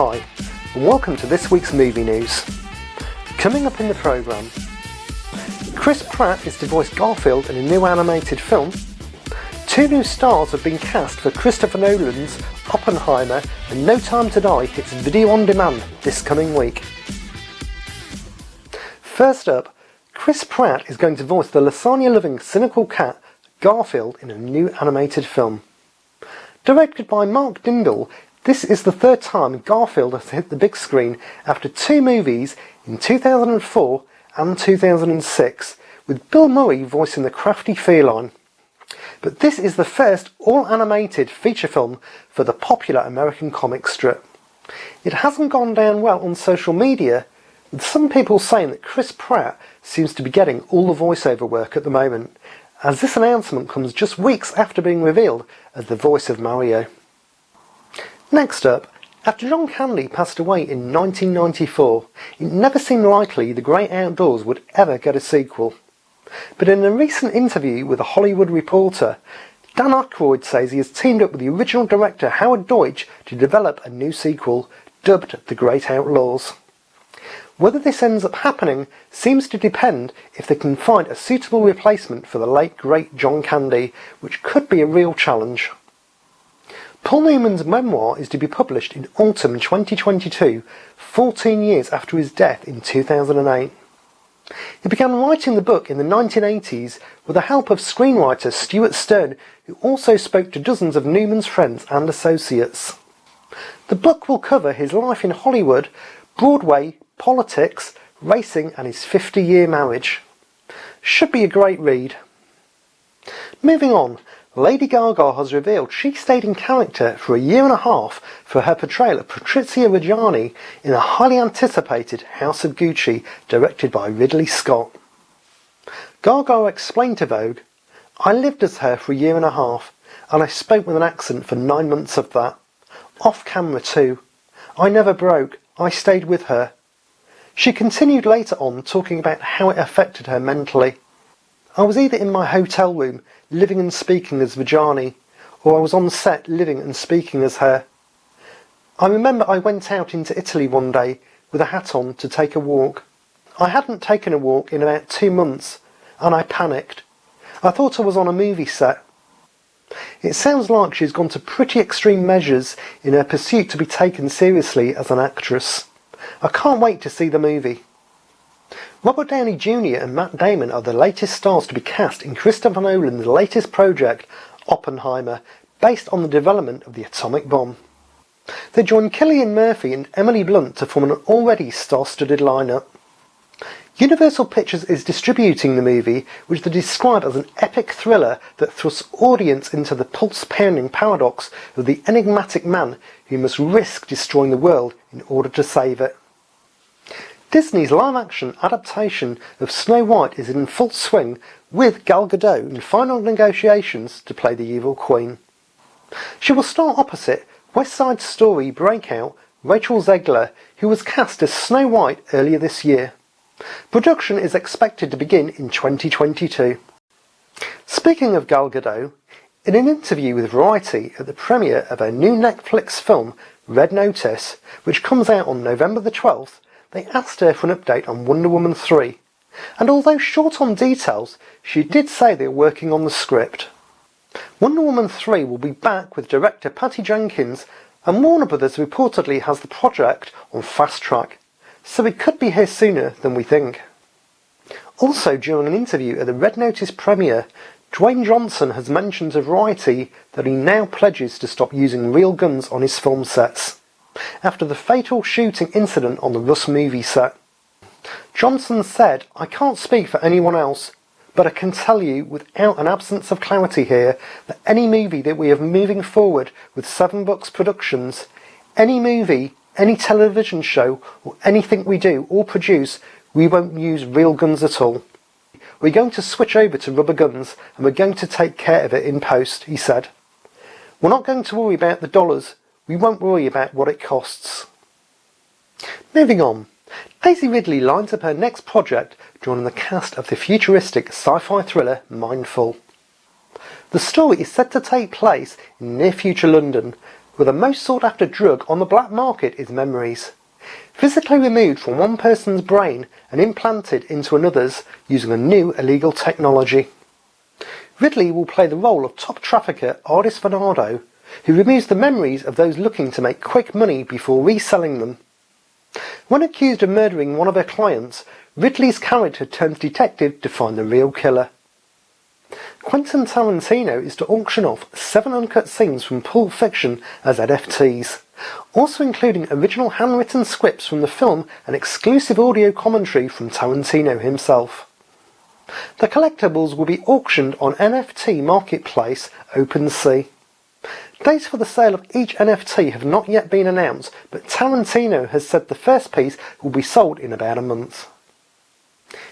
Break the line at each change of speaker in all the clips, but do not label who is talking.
Hi, and welcome to this week's movie news. Coming up in the programme, Chris Pratt is to voice Garfield in a new animated film, 2 new stars have been cast for Christopher Nolan's Oppenheimer, and No Time to Die hits video on demand this coming week. First up, Chris Pratt is going to voice the lasagna-loving cynical cat Garfield in a new animated film. Directed by Mark Dindal, this is the 3rd time Garfield has hit the big screen after 2 movies in 2004 and 2006, with Bill Murray voicing the crafty feline. But this is the first all-animated feature film for the popular American comic strip. It hasn't gone down well on social media, with some people saying that Chris Pratt seems to be getting all the voiceover work at the moment, as this announcement comes just weeks after being revealed as the voice of Mario. Next up, after John Candy passed away in 1994, it never seemed likely The Great Outdoors would ever get a sequel. But in a recent interview with a Hollywood Reporter, Dan Aykroyd says he has teamed up with the original director Howard Deutsch to develop a new sequel, dubbed The Great Outlaws. Whether this ends up happening seems to depend if they can find a suitable replacement for the late great John Candy, which could be a real challenge. Paul Newman's memoir is to be published in autumn 2022, 14 years after his death in 2008. He began writing the book in the 1980s with the help of screenwriter Stuart Stern, who also spoke to dozens of Newman's friends and associates. The book will cover his life in Hollywood, Broadway, politics, racing and his 50-year marriage. Should be a great read. Moving on, Lady Gaga has revealed she stayed in character for a year and a half for her portrayal of Patrizia Reggiani in the highly anticipated House of Gucci, directed by Ridley Scott. Gaga explained to Vogue, "I lived as her for a year and a half, and I spoke with an accent for 9 months of that. Off camera too. I never broke, I stayed with her." She continued later on talking about how it affected her mentally. "I was either in my hotel room, living and speaking as Reggiani, or I was on set living and speaking as her. I remember I went out into Italy one day with a hat on to take a walk. I hadn't taken a walk in about 2 months, and I panicked. I thought I was on a movie set." It sounds like she's gone to pretty extreme measures in her pursuit to be taken seriously as an actress. I can't wait to see the movie. Robert Downey Jr. and Matt Damon are the latest stars to be cast in Christopher Nolan's latest project, Oppenheimer, based on the development of the atomic bomb. They join Cillian Murphy and Emily Blunt to form an already star-studded lineup. Universal Pictures is distributing the movie, which they describe as an epic thriller that thrusts audience into the pulse-pounding paradox of the enigmatic man who must risk destroying the world in order to save it. Disney's live-action adaptation of Snow White is in full swing, with Gal Gadot in final negotiations to play the evil queen. She will star opposite West Side Story breakout Rachel Zegler, who was cast as Snow White earlier this year. Production is expected to begin in 2022. Speaking of Gal Gadot, in an interview with Variety at the premiere of her new Netflix film Red Notice, which comes out on November the 12th, they asked her for an update on Wonder Woman 3, and although short on details, she did say they were working on the script. Wonder Woman 3 will be back with director Patty Jenkins, and Warner Brothers reportedly has the project on fast track, so it could be here sooner than we think. Also, during an interview at the Red Notice premiere, Dwayne Johnson has mentioned to Variety that he now pledges to stop using real guns on his film sets, after the fatal shooting incident on the Russ movie set. Johnson said, "I can't speak for anyone else, but I can tell you without an absence of clarity here that any movie that we have moving forward with Seven Bucks Productions, any movie, any television show, or anything we do or produce, we won't use real guns at all. We're going to switch over to rubber guns and we're going to take care of it in post, he said. We're not going to worry about the dollars, we won't worry about what it costs. Moving on, Daisy Ridley lines up her next project, joining the cast of the futuristic sci-fi thriller Mindful. The story is set to take place in near-future London, where the most sought-after drug on the black market is memories. Physically removed from one person's brain and implanted into another's using a new illegal technology. Ridley will play the role of top trafficker Ardis Bernardo, who removes the memories of those looking to make quick money before reselling them. When accused of murdering one of her clients, Ridley's character turns detective to find the real killer. Quentin Tarantino is to auction off 7 uncut scenes from Pulp Fiction as NFTs, also including original handwritten scripts from the film and exclusive audio commentary from Tarantino himself. The collectibles will be auctioned on NFT marketplace OpenSea. Dates for the sale of each NFT have not yet been announced, but Tarantino has said the first piece will be sold in about a month.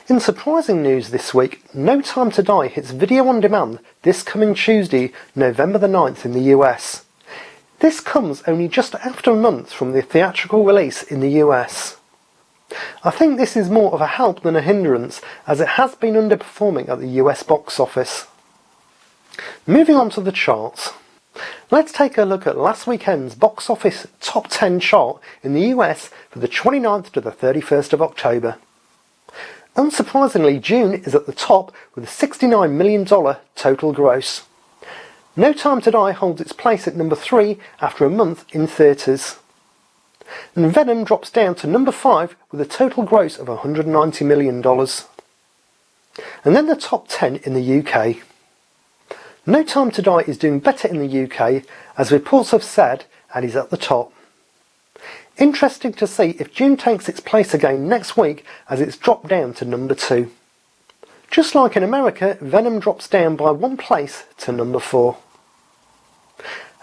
In surprising news this week, No Time to Die hits video on demand this coming Tuesday, November the 9th in the US. This comes only just after a month from the theatrical release in the US. I think this is more of a help than a hindrance, as it has been underperforming at the US box office. Moving on to the charts. Let's take a look at last weekend's box office top 10 chart in the US for the 29th to the 31st of October. Unsurprisingly, June is at the top with a $69 million total gross. No Time to Die holds its place at number 3 after a month in theatres. And Venom drops down to number 5 with a total gross of $190 million. And then the top 10 in the UK. No Time to Die is doing better in the UK, as reports have said, and is at the top. Interesting to see if June takes its place again next week, as it's dropped down to number 2. Just like in America, Venom drops down by 1 place to number 4.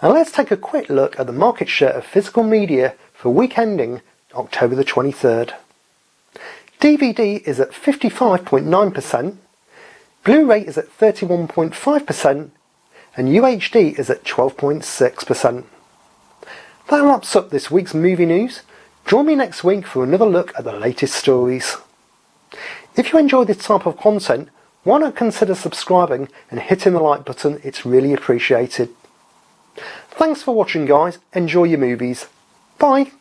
And let's take a quick look at the market share of physical media for week ending October the 23rd. DVD is at 55.9%, Blu-ray is at 31.5%, and UHD is at 12.6%. That wraps up this week's movie news. Join me next week for another look at the latest stories. If you enjoy this type of content, why not consider subscribing and hitting the like button, it's really appreciated. Thanks for watching guys, enjoy your movies. Bye!